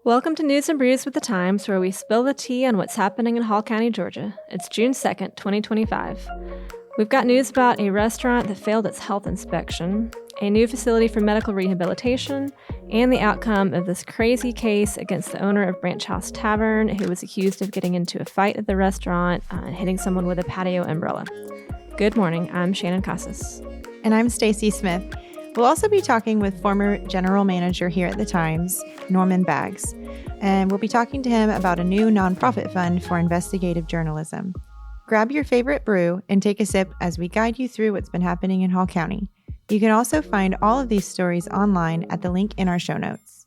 Welcome to News and Brews with the Times, where we spill the tea on what's happening in Hall County, Georgia. It's June 2nd, 2025. We've got news about a restaurant that failed its health inspection, a new facility for medical rehabilitation, and the outcome of this crazy case against the owner of Branch House Tavern, who was accused of getting into a fight at the restaurant and hitting someone with a patio umbrella. Good morning, I'm Shannon Casas. And I'm Stacy Smith. We'll also be talking with former general manager here at the Times, Norman Baggs, and we'll be talking to him about a new nonprofit fund for investigative journalism. Grab your favorite brew and take a sip as we guide you through what's been happening in Hall County. You can also find all of these stories online at the link in our show notes.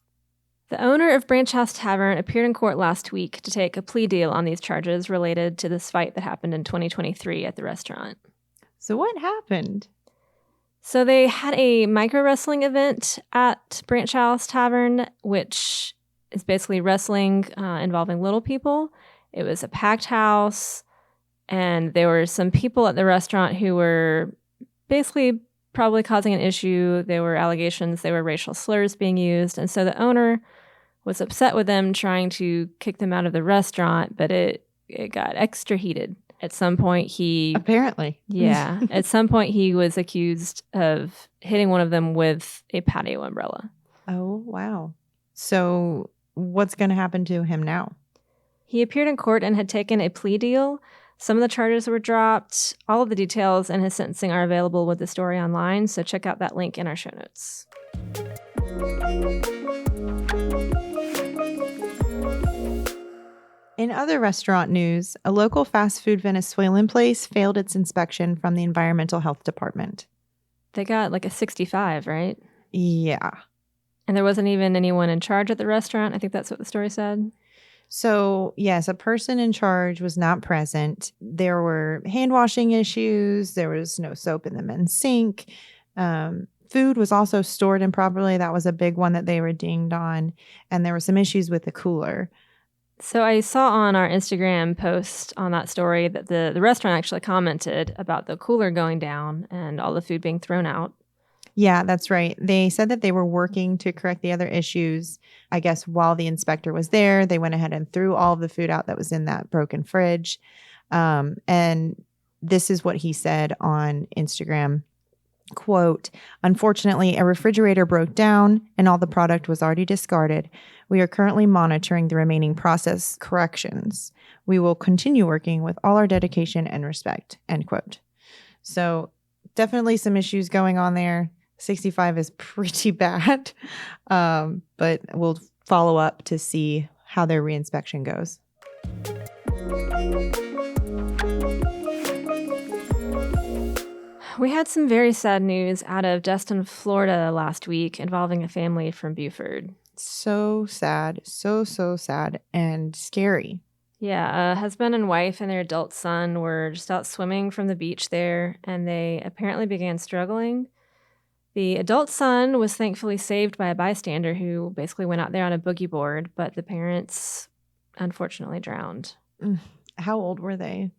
The owner of Branch House Tavern appeared in court last week to take a plea deal on these charges related to this fight that happened in 2023 at the restaurant. So what happened? So they had a micro wrestling event at Branch House Tavern, which is basically wrestling involving little people. It was a packed house, and there were some people at the restaurant who were basically probably causing an issue. There were allegations there were racial slurs being used, and so the owner was upset with them, trying to kick them out of the restaurant, but it got extra heated. At some point, at some point he was accused of hitting one of them with a patio umbrella. Oh, wow. So what's going to happen to him now? He appeared in court and had taken a plea deal. Some of the charges were dropped. All of the details and his sentencing are available with the story online, so check out that link in our show notes. In other restaurant news, a local fast food Venezuelan place failed its inspection from the Environmental Health Department. They got like a 65, right? Yeah. And there wasn't even anyone in charge at the restaurant. I think that's what the story said. So, yes, a person in charge was not present. There were hand washing issues. There was no soap in the men's sink. Food was also stored improperly. That was a big one that they were dinged on. And there were some issues with the cooler. So I saw on our Instagram post on that story that the restaurant actually commented about the cooler going down and all the food being thrown out. Yeah, that's right. They said that they were working to correct the other issues. I guess while the inspector was there, they went ahead and threw all of the food out that was in that broken fridge. And this is what he said on Instagram. Quote, "Unfortunately, a refrigerator broke down and all the product was already discarded. We are currently monitoring the remaining process corrections. We will continue working with all our dedication and respect." End quote. So definitely some issues going on there. 65 is pretty bad, but we'll follow up to see how their reinspection goes. We had some very sad news out of Destin, Florida last week involving a family from Buford. So sad, so sad and scary. Yeah, a husband and wife and their adult son were just out swimming from the beach there, and they apparently began struggling. The adult son was thankfully saved by a bystander who basically went out there on a boogie board, but the parents unfortunately drowned. How old were they?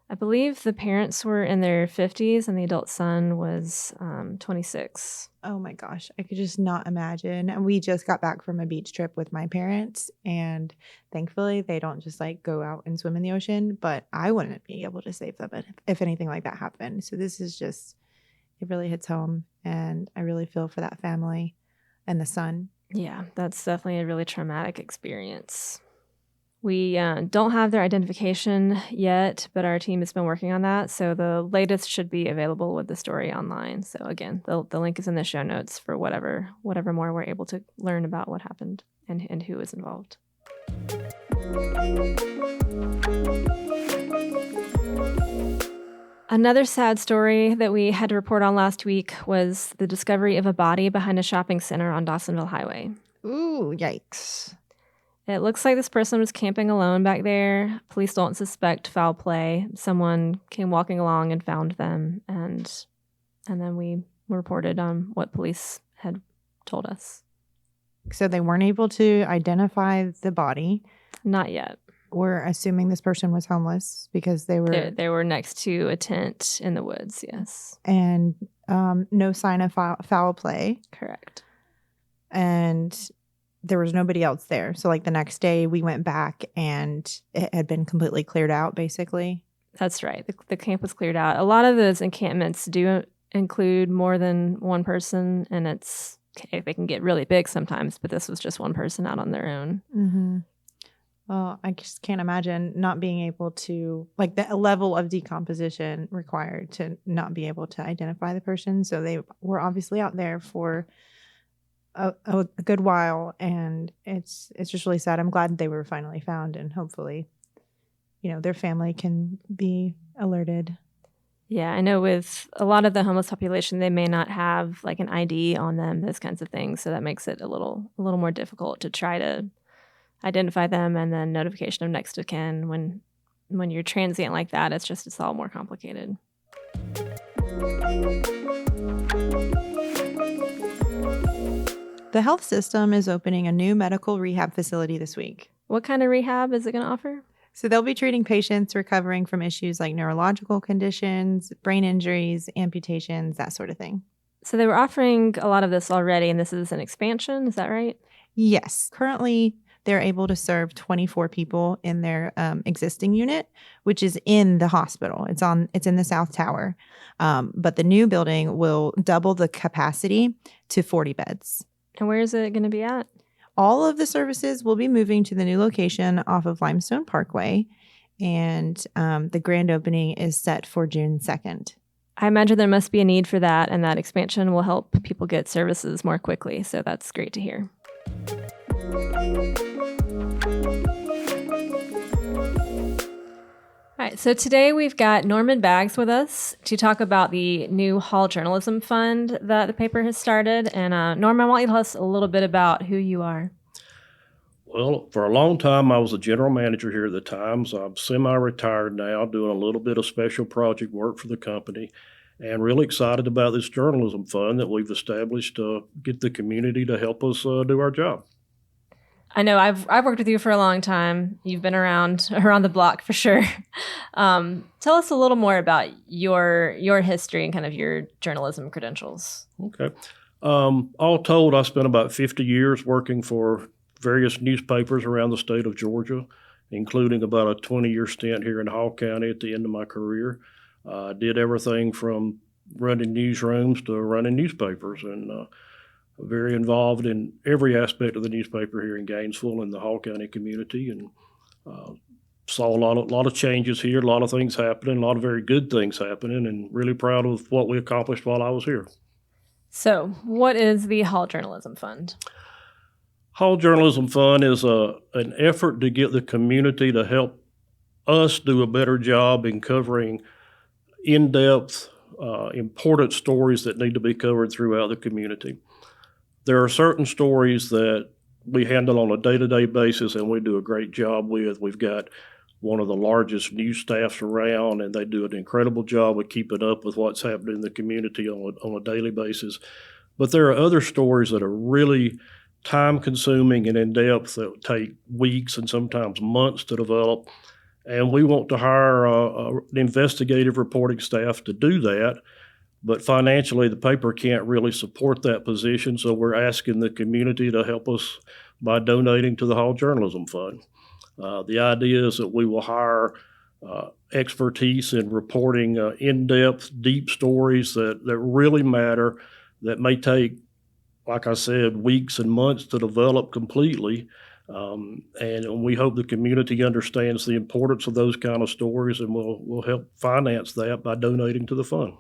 I believe the parents were in their 50s and the adult son was 26. Oh my gosh, I could just not imagine. And we just got back from a beach trip with my parents, and thankfully they don't just like go out and swim in the ocean, but I wouldn't be able to save them if anything like that happened. So this is just, it really hits home, and I really feel for that family and the son. Yeah, that's definitely a really traumatic experience. We don't have their identification yet, but our team has been working on that. So the latest should be available with the story online. So again, the link is in the show notes for whatever more we're able to learn about what happened and who was involved. Another sad story that we had to report on last week was the discovery of a body behind a shopping center on Dawsonville Highway. Ooh, yikes. It looks like this person was camping alone back there. Police don't suspect foul play. Someone came walking along and found them, and then we reported on what police had told us. So they weren't able to identify the body? Not yet. We're assuming this person was homeless because they were next to a tent in the woods, yes. And no sign of foul play. Correct. And there was nobody else there. So like the next day we went back and it had been completely cleared out basically. That's right. The camp was cleared out. A lot of those encampments do include more than one person, and they can get really big sometimes, but this was just one person out on their own. Mm-hmm. Well, I just can't imagine not being able to, like the level of decomposition required to not be able to identify the person. So they were obviously out there for a good while, and it's just really sad. I'm glad they were finally found, and hopefully, their family can be alerted. Yeah, I know with a lot of the homeless population, they may not have like an ID on them, those kinds of things. So that makes it a little more difficult to try to identify them, and then notification of next of kin. When you're transient like that, it's all more complicated. The health system is opening a new medical rehab facility this week. What kind of rehab is it going to offer? So they'll be treating patients recovering from issues like neurological conditions, brain injuries, amputations, that sort of thing. So they were offering a lot of this already, and this is an expansion. Is that right? Yes. Currently, they're able to serve 24 people in their existing unit, which is in the hospital. It's in the South Tower. But the new building will double the capacity to 40 beds. And where is it going to be at? All of the services will be moving to the new location off of Limestone Parkway, and the grand opening is set for June 2nd. I imagine there must be a need for that, and that expansion will help people get services more quickly, so that's great to hear. All right, so today we've got Norman Baggs with us to talk about the new Hall Journalism Fund that the paper has started. And Norman, I want you to tell us a little bit about who you are. Well, for a long time, I was a general manager here at the Times. I'm semi-retired now, doing a little bit of special project work for the company, and really excited about this journalism fund that we've established to get the community to help us do our job. I know I've worked with you for a long time. You've been around the block for sure. Tell us a little more about your history and kind of your journalism credentials. Okay. All told, I spent about 50 years working for various newspapers around the state of Georgia, including about a 20-year stint here in Hall County at the end of my career. I did everything from running newsrooms to running newspapers, and very involved in every aspect of the newspaper here in Gainesville and the Hall County community, and saw a lot of changes here, a lot of things happening, a lot of very good things happening, and really proud of what we accomplished while I was here. So what is the Hall Journalism Fund? Hall Journalism Fund is an effort to get the community to help us do a better job in covering in-depth, important stories that need to be covered throughout the community. There are certain stories that we handle on a day-to-day basis and we do a great job with. We've got one of the largest news staffs around, and they do an incredible job of keeping up with what's happening in the community on a daily basis. But there are other stories that are really time-consuming and in-depth that take weeks and sometimes months to develop. And we want to hire an investigative reporting staff to do that. But financially, the paper can't really support that position, so we're asking the community to help us by donating to the Hall Journalism Fund. The idea is that we will hire expertise in reporting in-depth, deep stories that really matter, that may take, like I said, weeks and months to develop completely. And we hope the community understands the importance of those kind of stories, and we'll help finance that by donating to the fund.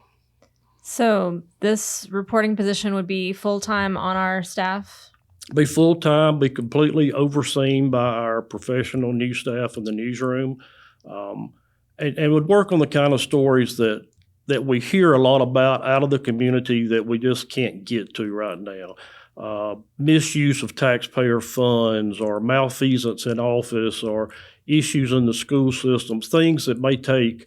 So this reporting position would be full-time on our staff? Be full-time, be completely overseen by our professional news staff in the newsroom, and would work on the kind of stories that we hear a lot about out of the community that we just can't get to right now. Misuse of taxpayer funds, or malfeasance in office, or issues in the school systems, things that may take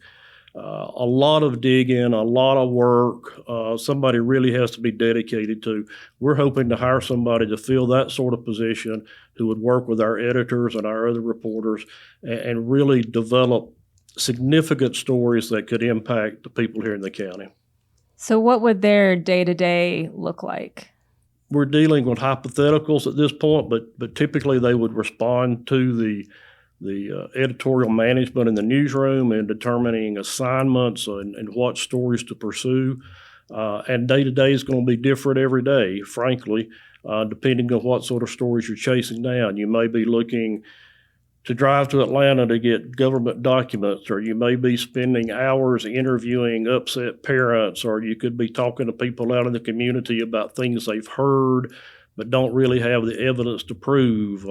a lot of digging, a lot of work, somebody really has to be dedicated to. We're hoping to hire somebody to fill that sort of position who would work with our editors and our other reporters and really develop significant stories that could impact the people here in the county. So what would their day-to-day look like? we're dealing with hypotheticals at this point, but typically they would respond to the editorial management in the newsroom and determining assignments and what stories to pursue. And day to day is going to be different every day, frankly, depending on what sort of stories you're chasing down. You may be looking to drive to Atlanta to get government documents, or you may be spending hours interviewing upset parents, or you could be talking to people out in the community about things they've heard but don't really have the evidence to prove.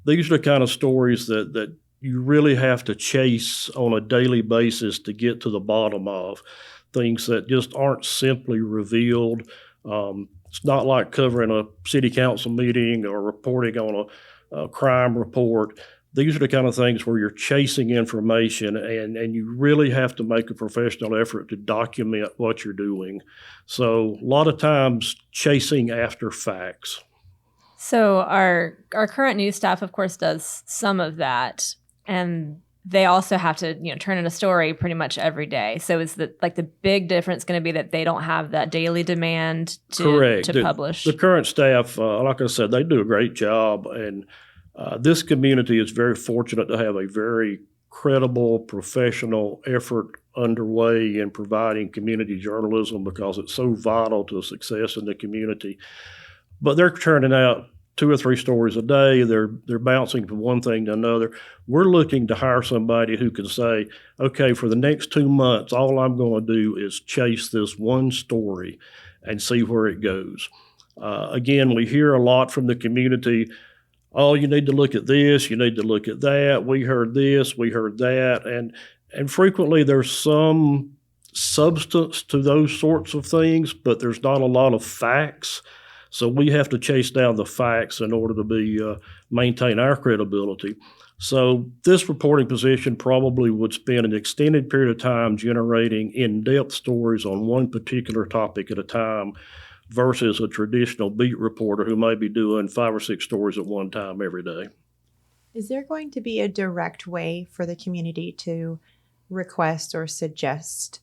These are the kind of stories that you really have to chase on a daily basis to get to the bottom of, things that just aren't simply revealed. It's not like covering a city council meeting or reporting on a crime report. These are the kind of things where you're chasing information and you really have to make a professional effort to document what you're doing. So a lot of times chasing after facts. So our current news staff, of course, does some of that, and they also have to, turn in a story pretty much every day. So is the big difference going to be that they don't have that daily demand to publish? The current staff, like I said, they do a great job, and this community is very fortunate to have a very credible, professional effort underway in providing community journalism because it's so vital to success in the community. But they're turning out 2 or 3 stories a day. They're bouncing from one thing to another. We're looking to hire somebody who can say, okay, for the next 2 months, all I'm going to do is chase this one story and see where it goes. Again, we hear a lot from the community. Oh, you need to look at this, you need to look at that, we heard this, we heard that. And frequently there's some substance to those sorts of things, but there's not a lot of facts. So we have to chase down the facts in order to maintain our credibility. So this reporting position probably would spend an extended period of time generating in-depth stories on one particular topic at a time, versus a traditional beat reporter who may be doing 5 or 6 stories at one time every day. Is there going to be a direct way for the community to request or suggest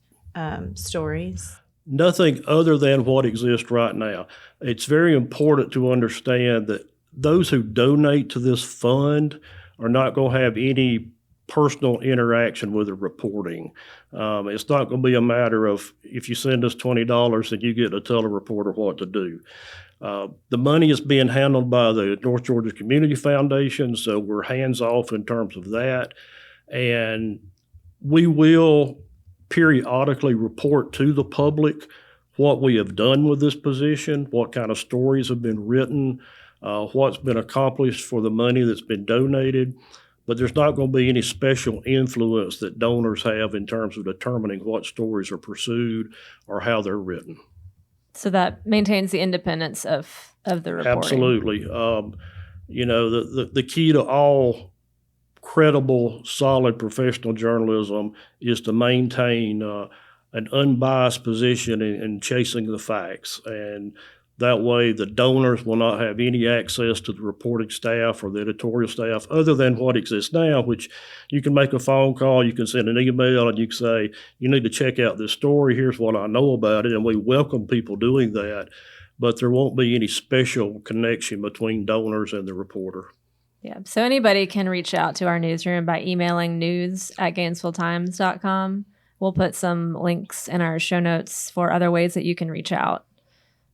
stories? Nothing other than what exists right now. It's very important to understand that those who donate to this fund are not going to have any personal interaction with the reporting. It's not going to be a matter of if you send us $20 then you get to tell a reporter what to do. The money is being handled by the North Georgia Community Foundation, so we're hands off in terms of that. And we will periodically report to the public what we have done with this position, what kind of stories have been written, what's been accomplished for the money that's been donated. But there's not going to be any special influence that donors have in terms of determining what stories are pursued or how they're written. So that maintains the independence of the reporting. Absolutely. The key to all credible, solid professional journalism is to maintain an unbiased position in chasing the facts. And that way, the donors will not have any access to the reporting staff or the editorial staff other than what exists now, which you can make a phone call, you can send an email, and you can say, you need to check out this story. Here's what I know about it. And we welcome people doing that. But there won't be any special connection between donors and the reporter. Yeah. So anybody can reach out to our newsroom by emailing news@GainesvilleTimes.com. We'll put some links in our show notes for other ways that you can reach out.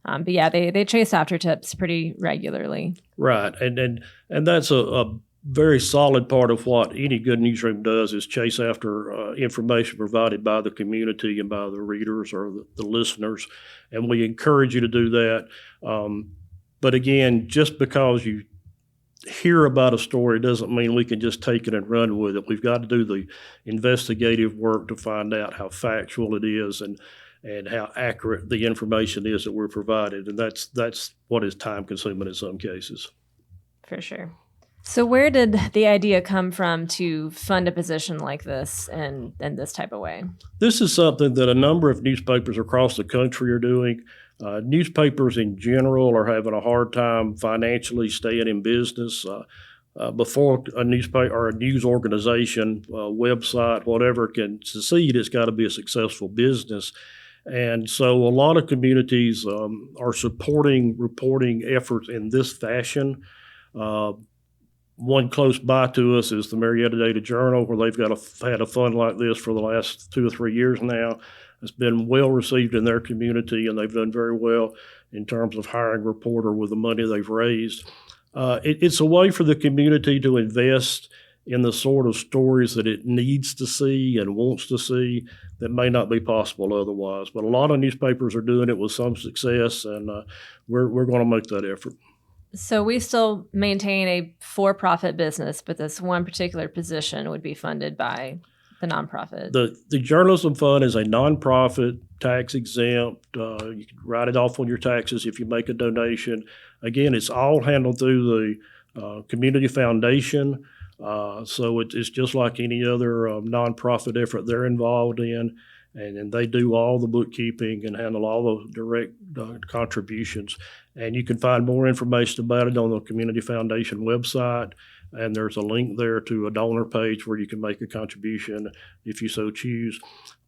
But yeah, they chase after tips pretty regularly. Right. And that's a very solid part of what any good newsroom does is chase after information provided by the community and by the readers or the listeners. And we encourage you to do that. But again, just because you hear about a story doesn't mean we can just take it and run with it. We've got to do the investigative work to find out how factual it is and how accurate the information is that we're provided. And that's what is time consuming in some cases. For sure. So where did the idea come from to fund a position like this in this type of way? This is something that a number of newspapers across the country are doing. Newspapers in general are having a hard time financially staying in business. Before a newspaper or a news organization, website, whatever can succeed, it's got to be a successful business. And so a lot of communities are supporting reporting efforts in this fashion. Uh, One close by to us is the Marietta Data Journal, where they've had a fund like this for the last 2 or 3 years now. It's been well received in their community, and they've done very well in terms of hiring a reporter with the money they've raised. It's a way for the community to invest in the sort of stories that it needs to see and wants to see that may not be possible otherwise. But a lot of newspapers are doing it with some success, and we're going to make that effort. So we still maintain a for-profit business, but this one particular position would be funded by the nonprofit. The Journalism Fund is a nonprofit, tax exempt. You can write it off on your taxes if you make a donation. Again, it's all handled through the community foundation. So it's just like any other nonprofit effort they're involved in. And they do all the bookkeeping and handle all the direct contributions. And you can find more information about it on the Community Foundation website. And there's a link there to a donor page where you can make a contribution if you so choose.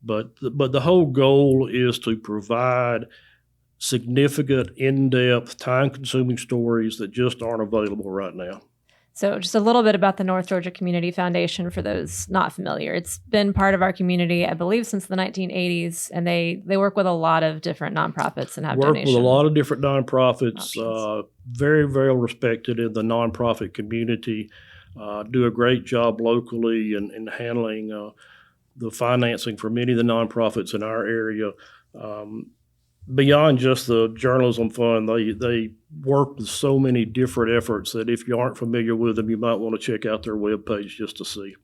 But the whole goal is to provide significant, in-depth, time-consuming stories that just aren't available right now. So just a little bit about the North Georgia Community Foundation for those not familiar. It's been part of our community, I believe, since the 1980s, and they work with a lot of different nonprofits and have donations. Work with a lot of different nonprofits, very, very respected in the nonprofit community, do a great job locally in handling the financing for many of the nonprofits in our area. Beyond just the Journalism Fund, they work with so many different efforts that if you aren't familiar with them, you might want to check out their webpage just to see.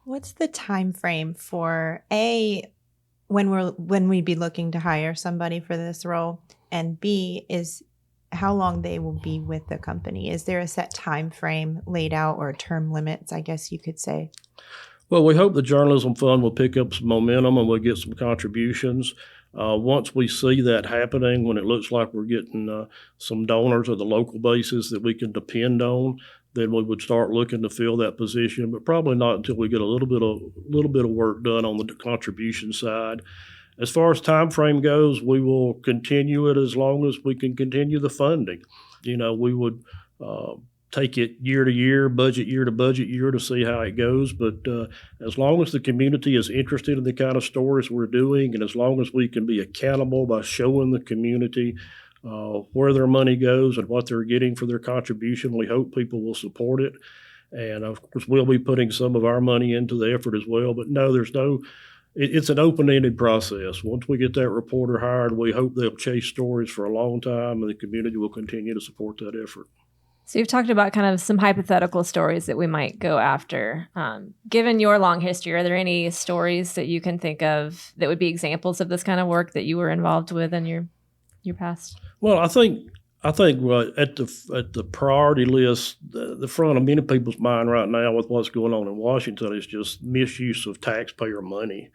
What's the time frame for when we'd be looking to hire somebody for this role, and B is how long they will be with the company? Is there a set time frame laid out, or term limits, I guess you could say? Well, we hope the Journalism Fund will pick up some momentum and we'll get some contributions. Once we see that happening, when it looks like we're getting some donors at the local basis that we can depend on, then we would start looking to fill that position, but probably not until we get a little bit of work done on the contribution side. As far as time frame goes, we will continue it as long as we can continue the funding. We would take it year to year, budget year to budget year to see how it goes. But as long as the community is interested in the kind of stories we're doing, and as long as we can be accountable by showing the community where their money goes and what they're getting for their contribution, we hope people will support it. And of course, we'll be putting some of our money into the effort as well. But no, it's an open-ended process. Once we get that reporter hired, we hope they'll chase stories for a long time, and the community will continue to support that effort. So you've talked about kind of some hypothetical stories that we might go after. Given your long history, are there any stories that you can think of that would be examples of this kind of work that you were involved with in your past? Well, I think at the priority list, the front of many people's mind right now with what's going on in Washington is just misuse of taxpayer money.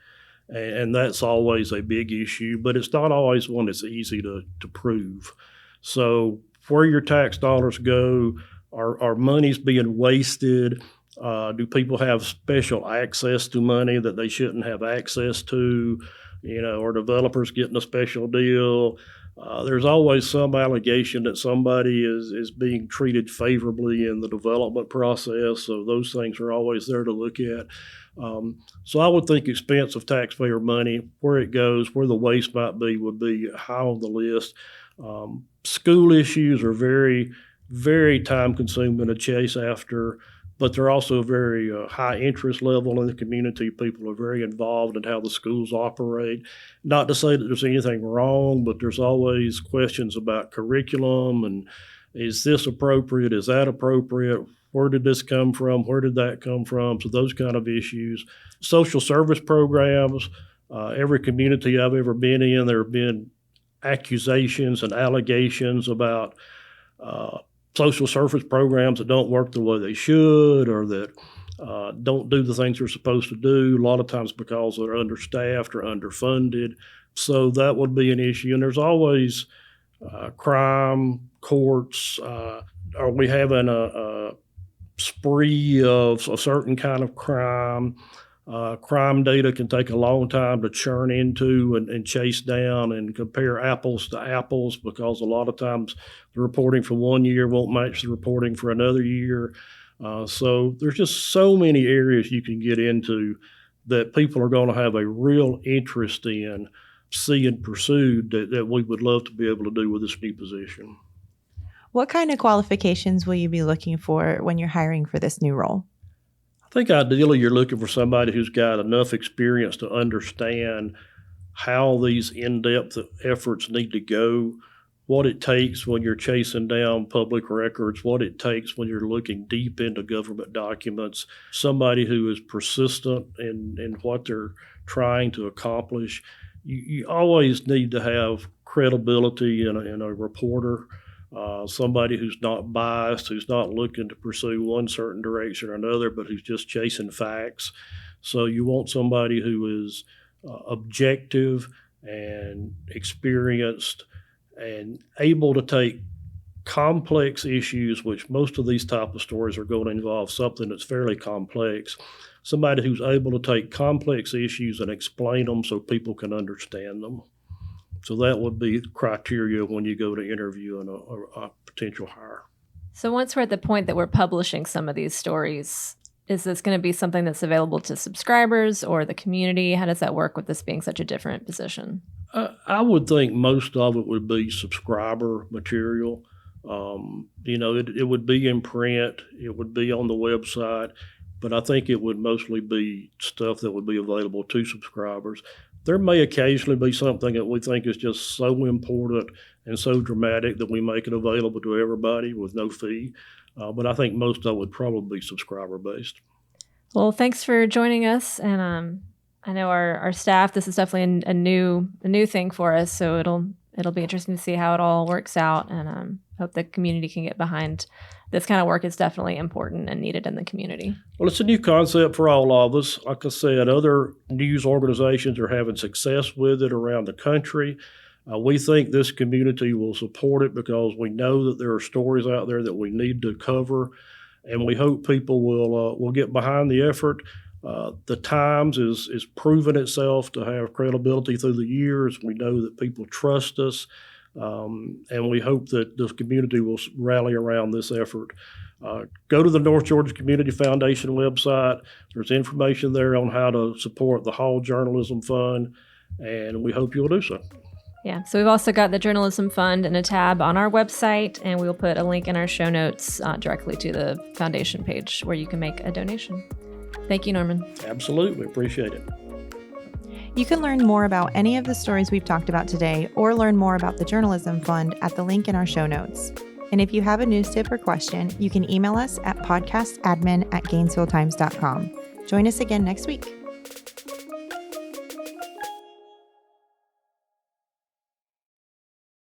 And that's always a big issue, but it's not always one that's easy to prove. So where your tax dollars go, are monies being wasted? Do people have special access to money that they shouldn't have access to? Are developers getting a special deal? There's always some allegation that somebody is being treated favorably in the development process, so those things are always there to look at. So I would think expense of taxpayer money, where it goes, where the waste might be, would be high on the list. School issues are very, very time-consuming to chase after, but they're also very high interest level in the community. People are very involved in how the schools operate. Not to say that there's anything wrong, but there's always questions about curriculum and is this appropriate? Is that appropriate? Where did this come from? Where did that come from? So those kind of issues. Social service programs, every community I've ever been in, there have been accusations and allegations about social service programs that don't work the way they should, or that don't do the things they're supposed to do, a lot of times because they're understaffed or underfunded. So that would be an issue. And there's always crime, courts. Are we having a spree of a certain kind of crime? Crime data can take a long time to churn into and chase down and compare apples to apples, because a lot of times the reporting for one year won't match the reporting for another year. So there's just so many areas you can get into that people are going to have a real interest in seeing pursued that we would love to be able to do with this new position. What kind of qualifications will you be looking for when you're hiring for this new role? I think ideally you're looking for somebody who's got enough experience to understand how these in-depth efforts need to go, what it takes when you're chasing down public records, what it takes when you're looking deep into government documents, somebody who is persistent in what they're trying to accomplish. You always need to have credibility in a reporter. Somebody who's not biased, who's not looking to pursue one certain direction or another, but who's just chasing facts. So you want somebody who is objective and experienced and able to take complex issues, which most of these type of stories are going to involve something that's fairly complex. Somebody who's able to take complex issues and explain them so people can understand them. So that would be criteria when you go to interview a potential hire. So once we're at the point that we're publishing some of these stories, is this going to be something that's available to subscribers or the community? How does that work with this being such a different position? I would think most of it would be subscriber material. It would be in print. It would be on the website. But I think it would mostly be stuff that would be available to subscribers. There may occasionally be something that we think is just so important and so dramatic that we make it available to everybody with no fee. But I think most of it would probably be subscriber-based. Well, thanks for joining us. And I know our staff, this is definitely a new thing for us. So it'll be interesting to see how it all works out. And hope the community can get behind this kind of work. Is definitely important and needed in the community. Well, it's a new concept for all of us. Like I said, other news organizations are having success with it around the country. We think this community will support it because we know that there are stories out there that we need to cover, and we hope people will get behind the effort. The Times is proven itself to have credibility through the years. We know that people trust us. And we hope that this community will rally around this effort. Go to the North Georgia Community Foundation website. There's information there on how to support the Hall Journalism Fund, and we hope you'll do so. Yeah, so we've also got the Journalism Fund in a tab on our website, and we'll put a link in our show notes directly to the foundation page where you can make a donation. Thank you, Norman. Absolutely. Appreciate it. You can learn more about any of the stories we've talked about today or learn more about the Journalism Fund at the link in our show notes. And if you have a news tip or question, you can email us at podcastadmin@gainesvilletimes.com. Join us again next week.